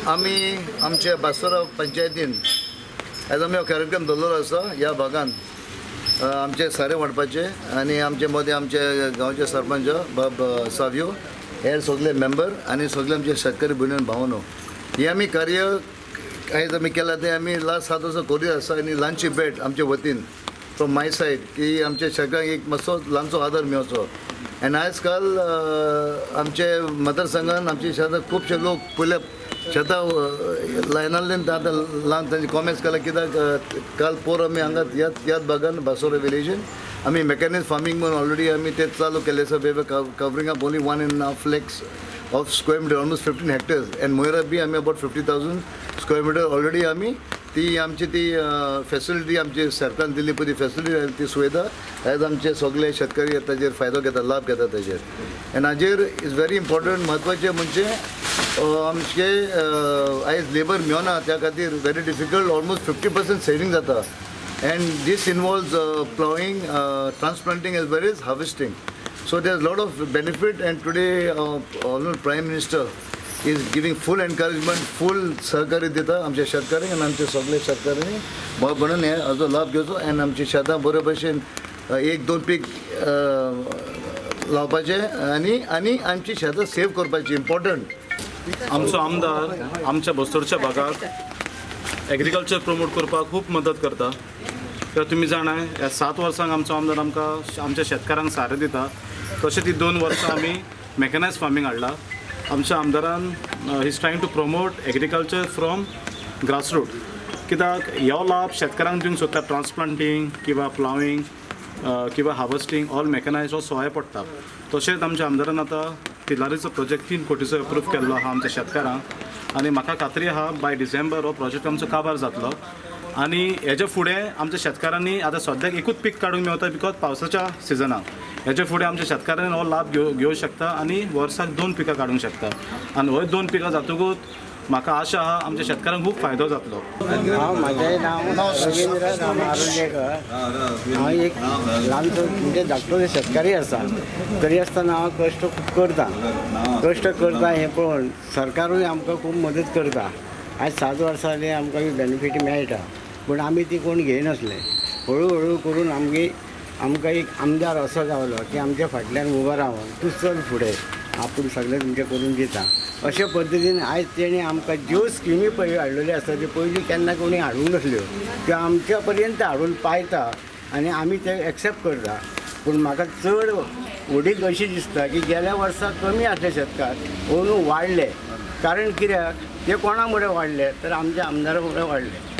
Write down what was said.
आमी आमच्या बासुरा पंचायतीन आयज आमी हो कार्यक्रम दवरलो आसा ह्या भागान आमचे सारे वांटपाचे आनी आमचे मदीं आमचे गांवचे सरपंच बाब सावियो हे सगळे मेंबर आनी सगळे आमचे शेतकरी भयण भावनो हे आमी कार्य आयज आमी केला ते आमी लास्ट 7 वर्सां करीत आसा आनी ल्हानशी भेट आमचे वतीन फ्रॉम माय सायड की आमच्या शेतकारांक एक मातसो ल्हानसो आदार मेळचो आनी आयज काल आमचे मतदारसंघान आमचे शेतां खुबशे लोक पयले शेतां लायनांतल्यान आतां ल्हान तांचे कॉमेंट्स केला कित्याक काल पोर आमी हांगा ह्याच भागान बासोरा विलेजीन आमी मेकॅनिक फार्मींग म्हणून ऑलरेडी आमी ते चालू केले आसा covering up only 1.5 lakhs of square meter, almost 15 hectares, and Moira बी आमी about 50,000 square meter ऑलरेडी आमी ती आमची ती फॅसिलिटी आमची सरकारान दिल्ली पळय ती फॅसिलिटी ती सुविधा आयज आमचे सगळे शेतकरी ताजेर फायदो घेता लाभ घेता ताजेर आनी हाजेर इज व्हेरी इम्पॉर्टंट म्हत्वाचें म्हणजे आमचे आयज लेबर मेळना त्या खातीर व्हेरी डिफिकल्ट ऑलमोस्ट 50% सेविंग जाता and this involves plowing, transplanting as well as harvesting. So there's a lot of benefit, and today our Prime Minister is giving full encouragement, full सहकार्य दिता आमच्या शेतकऱ्यांक आनी आमच्या सगळ्या शेतकऱ्यांनी म्हणून हे हाजो लाभ घेवचो आनी आमची शेतां बरे भशेन 1-2 पीक लावपाचे आनी आमची शेतां सेव करपाची इम्पॉर्टंट आमचो आमदार आमच्या बस्तोरच्या भागाक एग्रीकल्चर प्रमोट करपाक खूब मदत करता कित्याक तुमी जाणाय ह्या 7 वर्सांक आमचो आमदार आमकां आमच्या शेतकारांक सारे दिता तशें ती 2 वर्सां आमी मेकॅनायज फार्मींग हाडला आमच्या आमदारान is trying to promote agriculture from grassroot कित्याक ह्यो लाभ शेतकारांक दिवंक सोदता ट्रान्सप्लांटींग किंवा प्लावींग किंवा हार्वेस्टींग ऑल मेकॅनायज हो सवाय पडटा तशेंच आमच्या आमदारान आतां तिलारीचो प्रोजेक्ट 3 कोटीचो अप्रूव केल्लो आहा आमच्या शेतकारांक आनी म्हाका खात्री आहा बाय डिसेंबर हो प्रोजेक्ट आमचो काबार जातलो आनी हेजे फुडें आमच्या शेतकारांनी आतां सद्याक एकूच पीक काडूंक मेवता बिकॉज पावसाच्या सिजनाक हेजे फुडें आमच्या शेतकारांनी हो लाभ घेवंक शकता आनी वर्साक 2 पिकां काडूंक शकता आनी हो 2 पिकां जातकूच म्हाका आशा आहा आमच्या शेतकारांक खूब फायदो जातलो हांव म्हजें नांव रवींद्र राम आरोलेकर हांव एक ल्हानसो म्हणजे धाकटो शेतकारी आसा तरी आसतना हांव कश्ट खूब करता हें पळोवन सरकारूय आमकां खूब मदत करता आयज 7 वर्सां जालीं आमकां बेनिफीट मेळटा पूण आमी ती कोण घेयनासले हळू करून आमकां एक आमदार असो गावलो की आमच्या फाटल्यान उबो रावन तूं चल फुडें आपूण सगळें तुमचें करून दिता अशे पद्दतीन आयज तेणी आमकां ज्यो स्किमी पळय हाडलेल्यो आसा त्यो पयलीं केन्ना कोणी हाडूंक नासल्यो त्यो आमच्या पर्यंत हाडून पायता आनी आमी ते एक्सेप्ट करता पूण म्हाका चड उडीक अशी दिसता की गेल्या वर्सा कमी आसले शेतकार अंदू वाडले कारण कित्याक ते कोणा मुळे वाडले तर आमच्या आमदारा मुळे वाडले